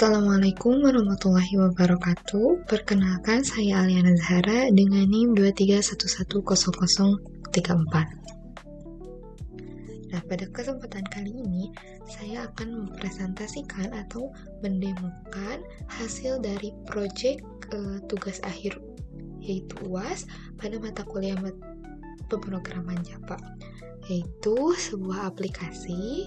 Assalamualaikum warahmatullahi wabarakatuh. Perkenalkan, saya Aliana Zahara dengan NIM 231100034. Nah, pada kesempatan kali ini saya akan mempresentasikan atau mendemokan hasil dari proyek tugas akhir yaitu UAS pada mata kuliah pemrograman Java, yaitu sebuah aplikasi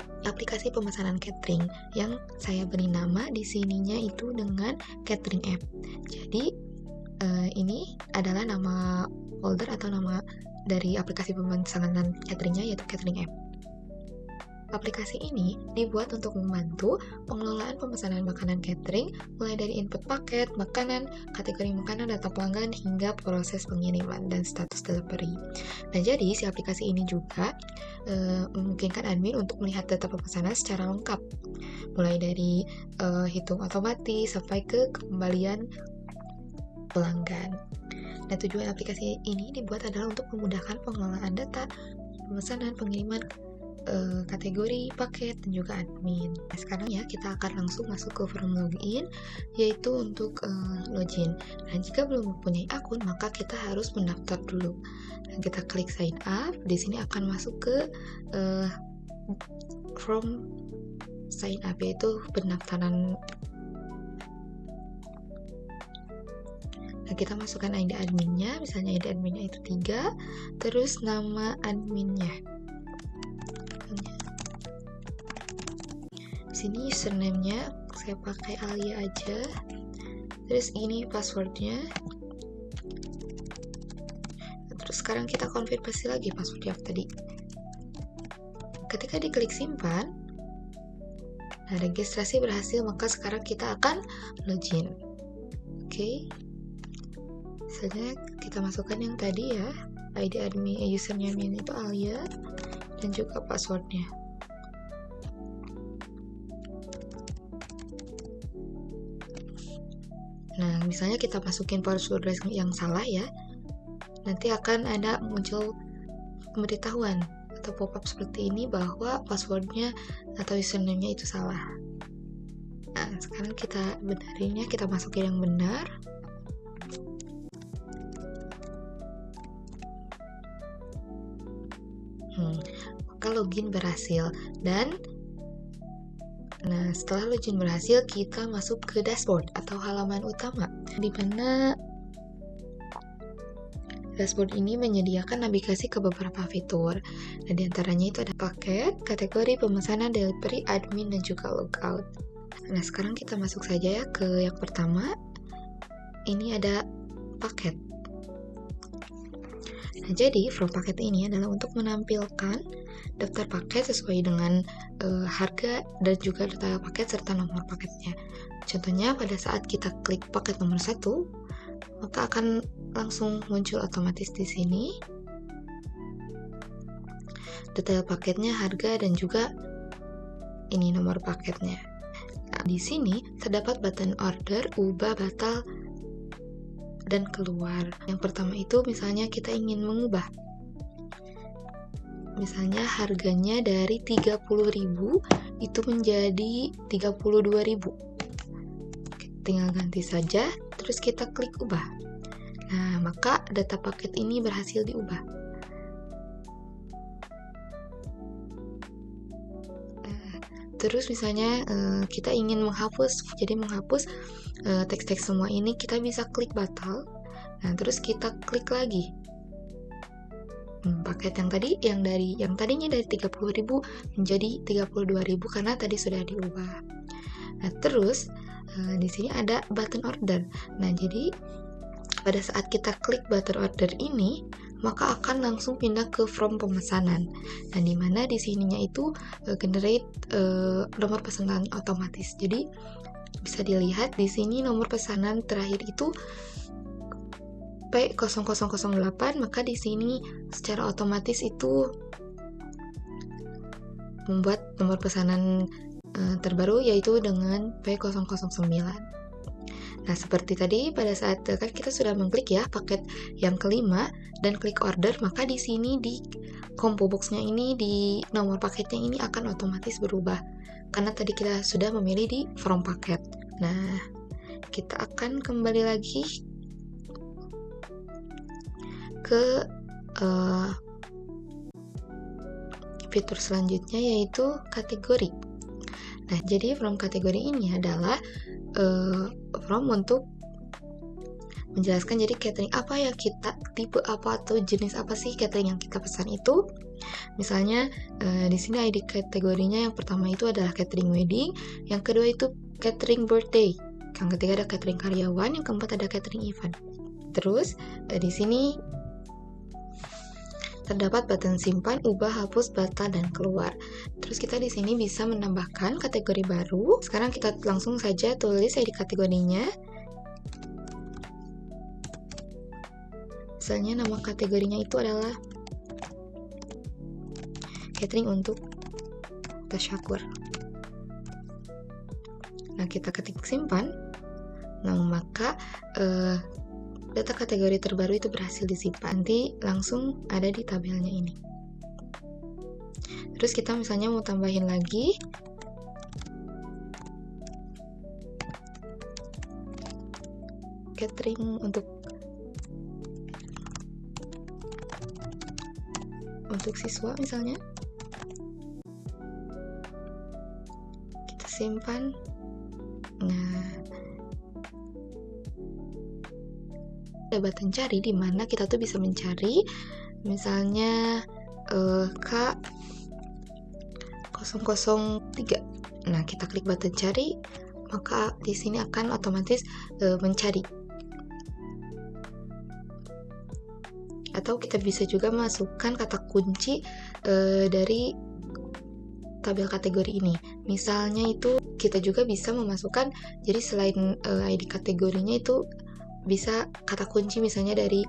pemesanan catering yang saya beri nama di sininya itu dengan catering app. Jadi ini adalah nama folder atau nama dari aplikasi pemesanan cateringnya, yaitu catering app. Aplikasi ini dibuat untuk membantu pengelolaan pemesanan makanan catering, mulai dari input paket, makanan, kategori makanan, data pelanggan, hingga proses pengiriman dan status delivery. Nah, jadi si aplikasi ini juga memungkinkan admin untuk melihat data pemesanan secara lengkap, mulai dari hitung otomatis sampai ke kembalian pelanggan. Nah, tujuan aplikasi ini dibuat adalah untuk memudahkan pengelolaan data pemesanan, pengiriman, kategori, paket, dan juga admin. Nah, sekarang ya kita akan langsung masuk ke form login, yaitu untuk login. Nah, jika belum mempunyai akun, maka kita harus mendaftar dulu. Nah, kita klik sign up. Di sini akan masuk ke form sign up, yaitu pendaftaran. Nah, kita masukkan ID adminnya, misalnya ID adminnya itu 3, terus nama adminnya. Di sini username-nya saya pakai Alia aja. Terus ini passwordnya. Terus sekarang kita konfirmasi lagi password yang tadi. Ketika diklik simpan, nah registrasi berhasil, maka sekarang kita akan login. Oke. Misalnya kita masukkan yang tadi ya, ID admin, username-nya itu Alia, dan juga passwordnya. Nah, misalnya kita masukin password yang salah ya, nanti akan ada muncul pemberitahuan atau pop-up seperti ini bahwa passwordnya atau username-nya itu salah. Nah, sekarang kita benarinnya, kita masukin yang benar. Maka login berhasil. Dan nah, setelah login berhasil, kita masuk ke dashboard atau halaman utama, di mana dashboard ini menyediakan navigasi ke beberapa fitur. Nah, diantaranya itu ada paket, kategori, pemesanan, delivery, admin, dan juga logout. Nah, sekarang kita masuk saja ya ke yang pertama. Ini ada paket. Nah, jadi from paket ini adalah untuk menampilkan daftar paket sesuai dengan harga dan juga data paket serta nomor paketnya. Contohnya pada saat kita klik paket nomor 1, maka akan langsung muncul otomatis di sini detail paketnya, harga, dan juga ini nomor paketnya. Nah, di sini terdapat button order, ubah, batal, dan keluar. Yang pertama itu misalnya kita ingin mengubah, misalnya harganya dari 30.000 itu menjadi 32.000. Tinggal ganti saja, terus kita klik ubah. Nah, maka data paket ini berhasil diubah. Terus misalnya kita ingin menghapus, jadi menghapus teks-teks semua ini, kita bisa klik batal. Nah, terus kita klik lagi. Paket yang tadinya dari 30.000 menjadi 32.000 karena tadi sudah diubah. Nah, terus di sini ada button order. Nah, jadi pada saat kita klik button order ini, maka akan langsung pindah ke form pemesanan. Nah, di mana di sininya itu generate nomor pesanan otomatis. Jadi bisa dilihat di sini nomor pesanan terakhir itu P0008, maka di sini secara otomatis itu membuat nomor pesanan terbaru yaitu dengan P009. Nah, seperti tadi pada saat kita sudah mengklik ya paket yang kelima dan klik order, maka di sini di combo box-nya ini, di nomor paketnya ini akan otomatis berubah karena tadi kita sudah memilih di from paket. Nah, kita akan kembali lagi ke fitur selanjutnya, yaitu kategori. Nah, jadi from kategori ini adalah from untuk menjelaskan jadi catering apa yang kita, tipe apa atau jenis apa sih catering yang kita pesan itu. Misalnya di sini ID kategorinya yang pertama itu adalah catering wedding, yang kedua itu catering birthday, yang ketiga ada catering karyawan, yang keempat ada catering event. Terus di sini terdapat button simpan, ubah, hapus, batal, dan keluar. Terus kita di sini bisa menambahkan kategori baru. Sekarang kita langsung saja tulis ID kategorinya. Misalnya nama kategorinya itu adalah catering untuk tasyakur. Nah, kita ketik simpan. Nah, maka data kategori terbaru itu berhasil disimpan. Nanti langsung ada di tabelnya ini. Terus kita misalnya mau tambahin lagi catering untuk siswa misalnya. Kita simpan. Nah, ada button cari di mana kita tuh bisa mencari misalnya K003. Nah, kita klik button cari, maka di sini akan otomatis mencari. Atau kita bisa juga masukkan kata kunci dari tabel kategori ini. Misalnya itu kita juga bisa memasukkan, jadi selain ID kategorinya itu bisa kata kunci misalnya dari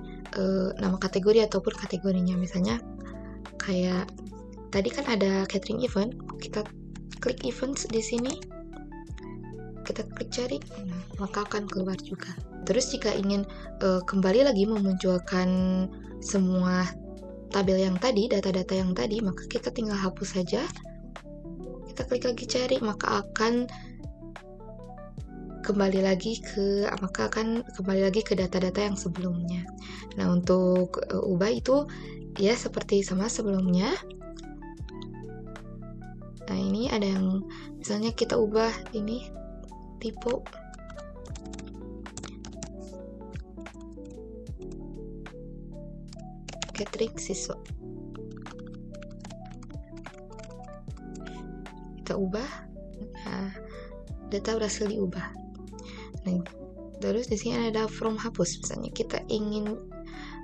nama kategori ataupun kategorinya. Misalnya kayak tadi kan ada catering event, kita klik events di sini, kita klik cari, nah, maka akan keluar juga. Terus jika ingin kembali lagi memunculkan semua tabel yang tadi, data-data yang tadi, maka kita tinggal hapus saja. Kita klik lagi cari, maka akan kembali lagi ke data-data yang sebelumnya. Nah, untuk ubah itu ya seperti sama sebelumnya. Nah, ini ada yang misalnya kita ubah ini tipe catering siswa. Kita ubah. Nah, data berhasil diubah. Nah, terus di sini ada from hapus. Misalnya kita ingin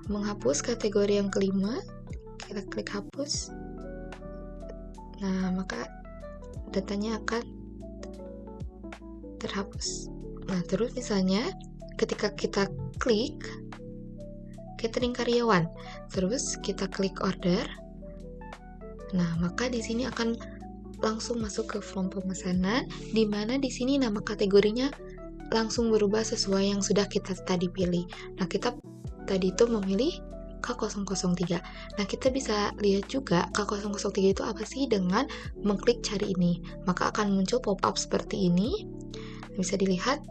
menghapus kategori yang kelima, kita klik hapus. Nah, maka datanya akan terhapus. Nah, terus misalnya ketika kita klik catering karyawan, terus kita klik order, nah maka di sini akan langsung masuk ke form pemesanan, di mana di sini nama kategorinya langsung berubah sesuai yang sudah kita tadi pilih. Nah, kita tadi itu memilih K003. Nah, kita bisa lihat juga K003 itu apa sih dengan mengklik cari ini. Maka akan muncul pop-up seperti ini. Bisa dilihat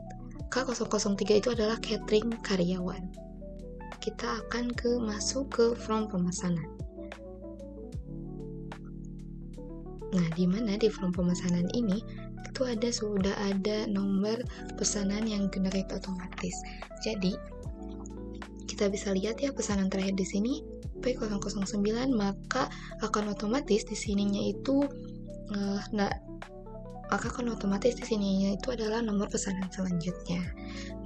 K003 itu adalah catering karyawan. Kita akan masuk ke form pemesanan. Nah, di mana di form pemesanan ini itu sudah ada nomor pesanan yang generate otomatis. Jadi kita bisa lihat ya pesanan terakhir di sini P009, maka akan otomatis di sininya itu adalah nomor pesanan selanjutnya.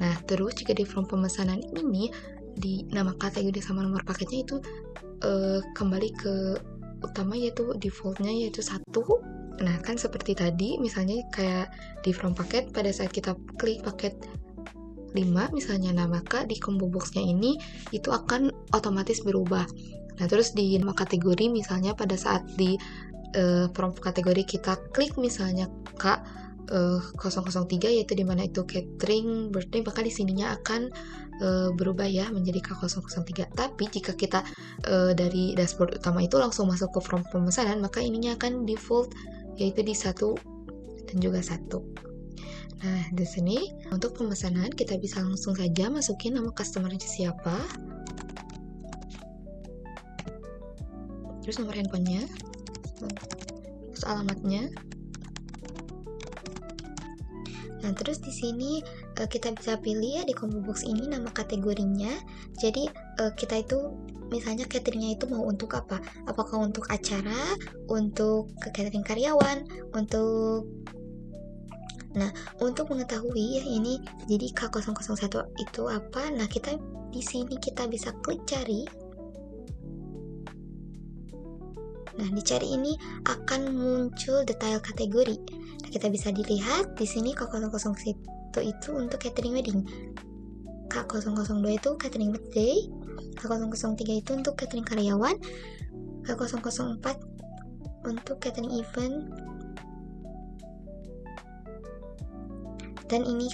Nah, terus jika di form pemesanan ini di nama kategori sama nomor paketnya itu kembali ke utama, yaitu defaultnya yaitu 1. Nah, kan seperti tadi misalnya kayak di form paket, pada saat kita klik paket 5 misalnya, nah maka di combo boxnya ini itu akan otomatis berubah. Nah, terus di nama kategori misalnya pada saat di form kategori kita klik misalnya K003, yaitu dimana itu catering birthday, maka di sininya akan berubah ya menjadi K003. Tapi jika kita dari dashboard utama itu langsung masuk ke form pemesanan, maka ininya akan default yaitu di 1 dan juga 1. Nah, di sini untuk pemesanan kita bisa langsung saja masukin nama customer-nya siapa, terus nomor handphonenya, terus alamatnya. Nah, terus di sini kita bisa pilih ya di combo box ini nama kategorinya. Jadi kita itu misalnya cateringnya itu mau untuk apa? Apakah untuk acara, untuk catering karyawan, untuk Nah, untuk mengetahui ya ini jadi K001 itu apa? Nah, di sini kita bisa klik cari. Nah, di cari ini akan muncul detail kategori. Nah, kita bisa dilihat di sini K001 itu untuk catering wedding. K002 itu catering birthday. K003 itu untuk catering karyawan. K004 untuk catering event. Dan ini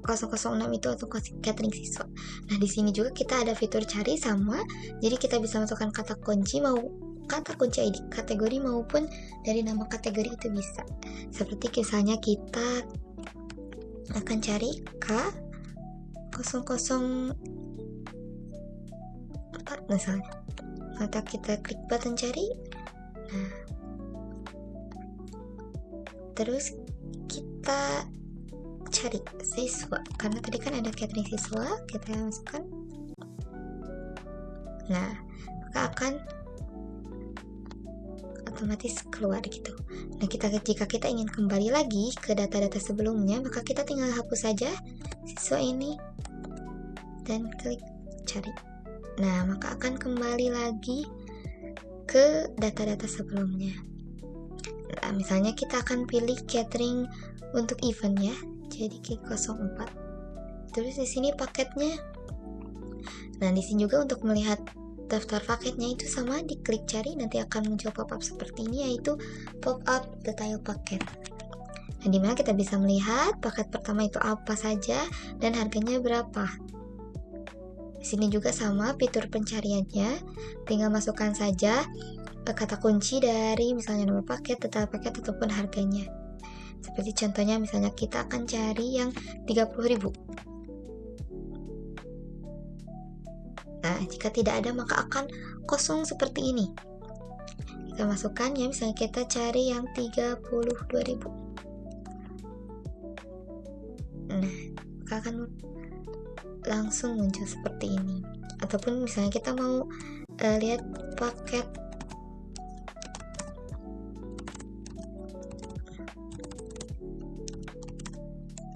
K006 itu untuk catering siswa. Nah, di sini juga kita ada fitur cari sama. Jadi kita bisa masukkan kata kunci ID kategori maupun dari nama kategori itu bisa. Seperti misalnya kita akan cari K004 misalnya. Maka kita klik button cari. Nah, terus kita cari siswa, karena tadi kan ada catering siswa, kita masukkan. Nah, maka akan otomatis keluar gitu. Nah, jika kita ingin kembali lagi ke data-data sebelumnya, maka kita tinggal hapus saja siswa ini dan klik cari. Nah, maka akan kembali lagi ke data-data sebelumnya. Nah, misalnya kita akan pilih catering untuk event ya. Jadi K04. Terus di sini paketnya. Nah, di sini juga untuk melihat daftar paketnya itu sama, diklik cari nanti akan muncul pop-up seperti ini, yaitu pop-up detail paket. Nah, dimana kita bisa melihat paket pertama itu apa saja dan harganya berapa. Di sini juga sama fitur pencariannya, tinggal masukkan saja kata kunci dari misalnya nomor paket, detail paket ataupun harganya. Seperti contohnya misalnya kita akan cari yang 30.000. Nah, jika tidak ada maka akan kosong seperti ini. Kita masukkan ya, misalnya kita cari yang 32.000. Nah, maka akan langsung muncul seperti ini. Ataupun misalnya kita mau lihat paket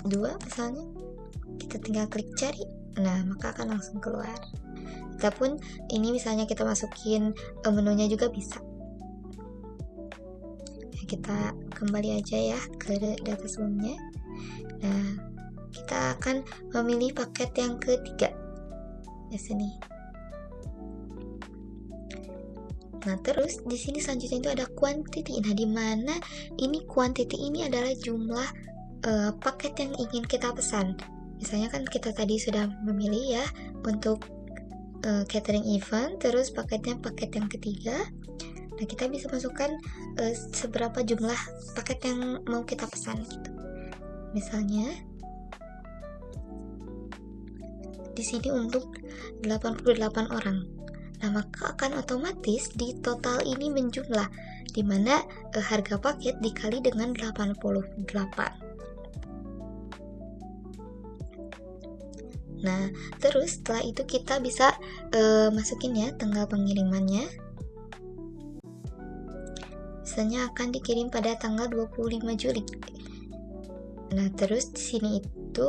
dua misalnya, kita tinggal klik cari. Nah, maka akan langsung keluar. Ataupun ini misalnya kita masukin menunya juga bisa. Nah, kita kembali aja ya ke data sebelumnya. Nah, kita akan memilih paket yang ketiga di sini. Nah, terus di sini selanjutnya itu ada quantity. Nah, di mana ini quantity ini adalah jumlah paket yang ingin kita pesan. Misalnya kan kita tadi sudah memilih ya untuk catering event, terus paketnya paket yang ketiga. Nah, kita bisa masukkan seberapa jumlah paket yang mau kita pesan gitu. Misalnya di sini untuk 88 orang. Nah, maka akan otomatis di total ini menjumlah, di mana harga paket dikali dengan 88. Nah, terus setelah itu kita bisa masukin ya tanggal pengirimannya. Misalnya akan dikirim pada tanggal 25 Juli. Nah, terus di sini itu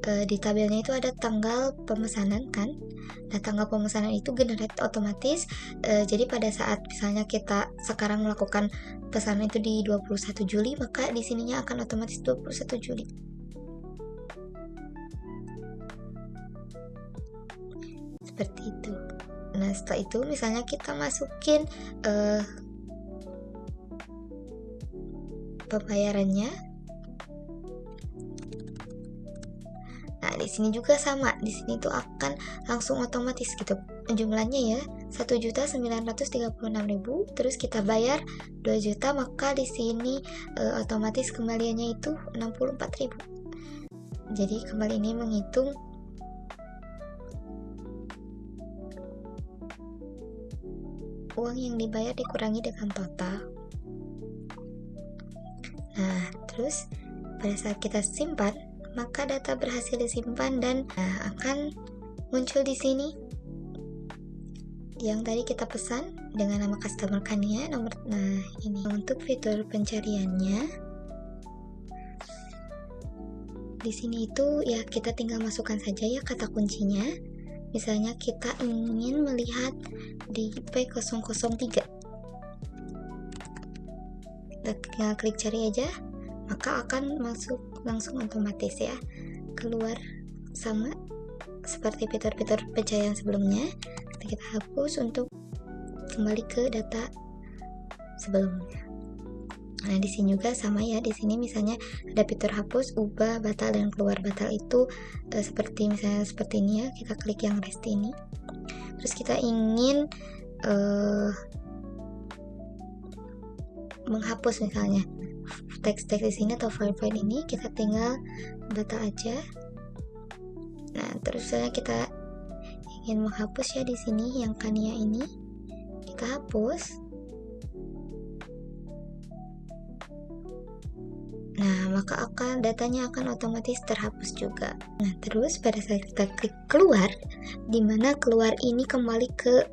di tabelnya itu ada tanggal pemesanan kan. Nah, tanggal pemesanan itu generate otomatis. Jadi pada saat misalnya kita sekarang melakukan pesanan itu di 21 Juli, maka di sininya akan otomatis 21 Juli. Seperti itu. Nah, setelah itu misalnya kita masukin pembayarannya. Nah, di sini juga sama. Di sini tuh akan langsung otomatis gitu. Jumlahnya ya 1.936.000, terus kita bayar 2 juta, maka di sini otomatis kembaliannya itu 64.000. Jadi kembali ini menghitung uang yang dibayar dikurangi dengan total. Nah, terus pada saat kita simpan, maka data berhasil disimpan dan akan muncul di sini yang tadi kita pesan dengan nama customer Kania nomor. Nah, ini untuk fitur pencariannya. Di sini itu ya kita tinggal masukkan saja ya kata kuncinya. Misalnya kita ingin melihat di P003. Kita tinggal klik cari aja, maka akan masuk langsung otomatis ya. Keluar sama seperti fitur-fitur pencarian sebelumnya. Kita hapus untuk kembali ke data sebelumnya. Nah, di sini juga sama ya. Di sini misalnya ada fitur hapus, ubah, batal dan keluar. Batal itu seperti misalnya seperti ini ya. Kita klik yang rest ini. Terus kita ingin menghapus misalnya teks-teks di sini atau file-file ini, kita tinggal batal aja. Nah, terus misalnya kita ingin menghapus ya di sini yang Kania ini, kita hapus. Nah, maka datanya akan otomatis terhapus juga. Nah, terus pada saat kita klik keluar, dimana keluar ini kembali ke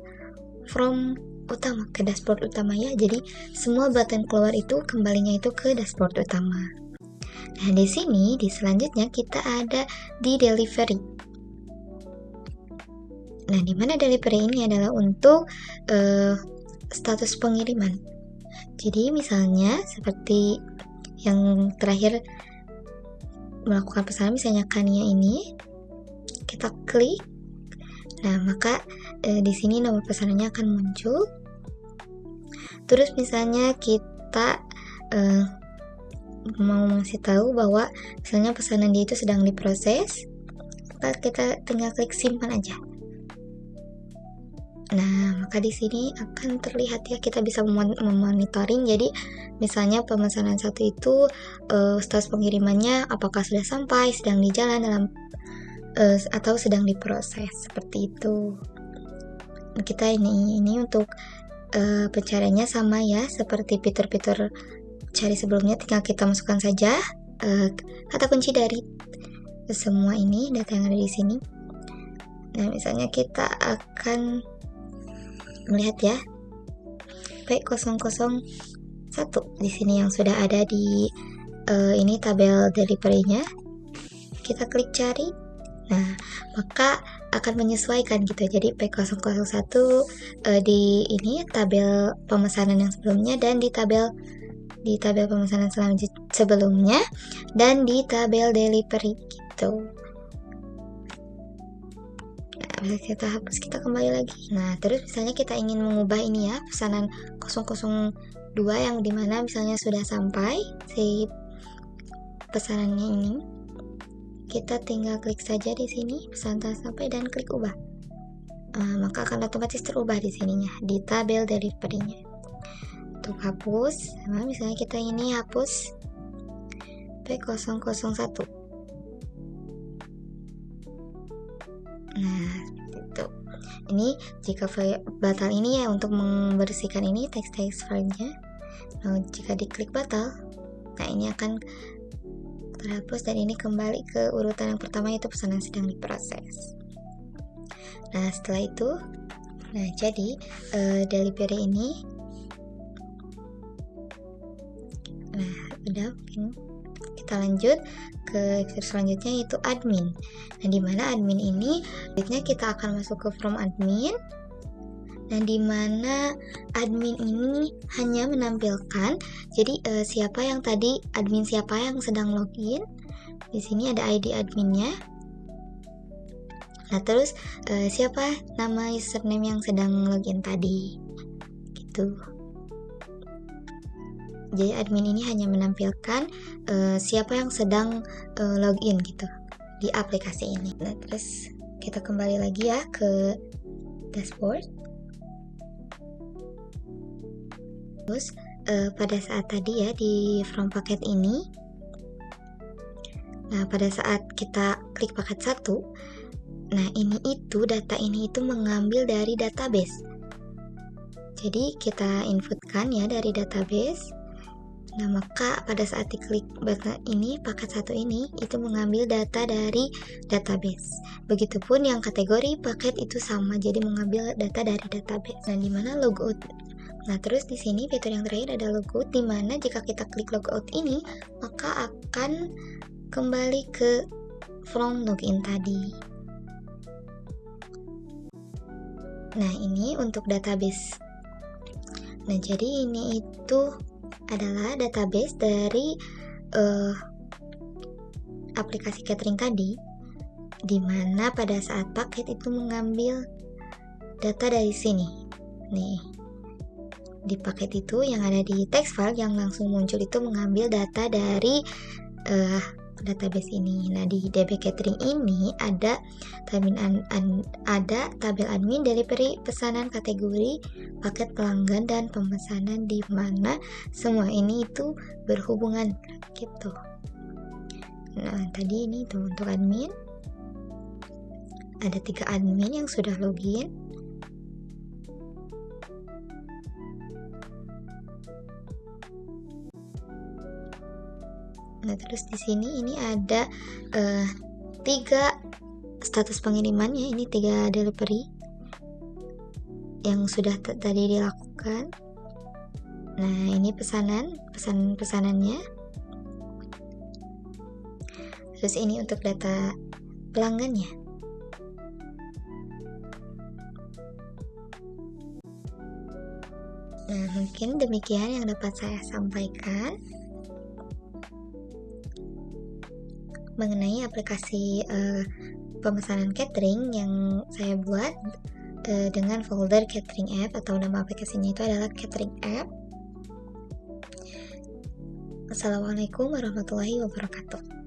from utama, ke dashboard utama ya. Jadi semua button keluar itu kembalinya itu ke dashboard utama. Nah, di sini di selanjutnya kita ada di delivery. Nah, di mana delivery ini adalah untuk status pengiriman. Jadi misalnya seperti yang terakhir melakukan pesanan, misalnya Kania ini, kita klik. Nah, maka di sini nomor pesanannya akan muncul. Terus misalnya kita mau ngasih tahu bahwa misalnya pesanan dia itu sedang diproses, maka kita tinggal klik simpan aja. Nah, maka di sini akan terlihat ya, kita bisa memonitoring. Jadi misalnya pemesanan satu itu status pengirimannya apakah sudah sampai, sedang di jalan dalam atau sedang diproses, seperti itu. Kita ini untuk pencariannya sama ya seperti fitur-fitur cari sebelumnya, tinggal kita masukkan saja kata kunci dari semua ini data yang ada di sini. Nah, misalnya kita akan melihat ya P001 di sini yang sudah ada di ini tabel delivery-nya. Kita klik cari. Nah, maka akan menyesuaikan gitu. Jadi P001 di ini tabel pemesanan yang sebelumnya, dan di tabel pemesanan sebelumnya, dan di tabel delivery gitu. Nah, kita hapus, kita kembali lagi. Nah, terus misalnya kita ingin mengubah ini ya, pesanan 002 yang dimana misalnya sudah sampai si pesanannya ini. Kita tinggal klik saja di sini pesan telah sampai dan klik ubah. Maka akan otomatis terubah di sininya di tabel delivery-nya. Untuk hapus, misalnya kita ini hapus P001. Nah, itu. Ini jika batal ini ya untuk membersihkan ini teks-teks filenya. Nah, jika diklik batal, nah ini akan terhapus dan ini kembali ke urutan yang pertama, yaitu pesanan sedang diproses. Nah, setelah itu, nah jadi delivery ini, nah udah, kita lanjut ke fitur selanjutnya yaitu admin. Nah, dimana admin ini, kita akan masuk ke from admin. Nah, dimana admin ini hanya menampilkan, jadi siapa yang tadi admin, siapa yang sedang login. Di sini ada ID adminnya. Nah, terus siapa nama username yang sedang login tadi, gitu. Jadi admin ini hanya menampilkan siapa yang sedang login gitu di aplikasi ini. Nah, terus kita kembali lagi ya ke dashboard. Terus pada saat tadi ya di from paket ini, Nah, pada saat kita klik paket 1, nah data ini mengambil dari database. Jadi kita inputkan ya dari database. Nah, maka pada saat diklik button ini, paket 1 ini itu mengambil data dari database. Begitupun yang kategori paket itu sama, jadi mengambil data dari database. Nah, di mana logout. Nah, terus di sini fitur yang terakhir ada logout, di mana jika kita klik logout ini, maka akan kembali ke from login tadi. Nah, ini untuk database. Nah, jadi ini adalah database dari aplikasi catering tadi, di mana pada saat paket itu mengambil data dari sini. Nih, di paket itu yang ada di text file yang langsung muncul itu mengambil data dari database ini. Nah, di DB Catering ini ada tabel admin, delivery, pesanan, kategori, paket pelanggan, dan pemesanan, di mana semua ini berhubungan gitu. Nah, tadi ini untuk admin ada 3 admin yang sudah login. Nah, terus di sini ini ada 3 status pengirimannya, ini 3 delivery yang sudah tadi dilakukan. Nah, ini pesanannya. Terus ini untuk data pelanggannya. Nah, mungkin demikian yang dapat saya sampaikan mengenai aplikasi pemesanan catering yang saya buat dengan folder catering app, atau nama aplikasinya itu adalah catering app. Assalamualaikum warahmatullahi wabarakatuh.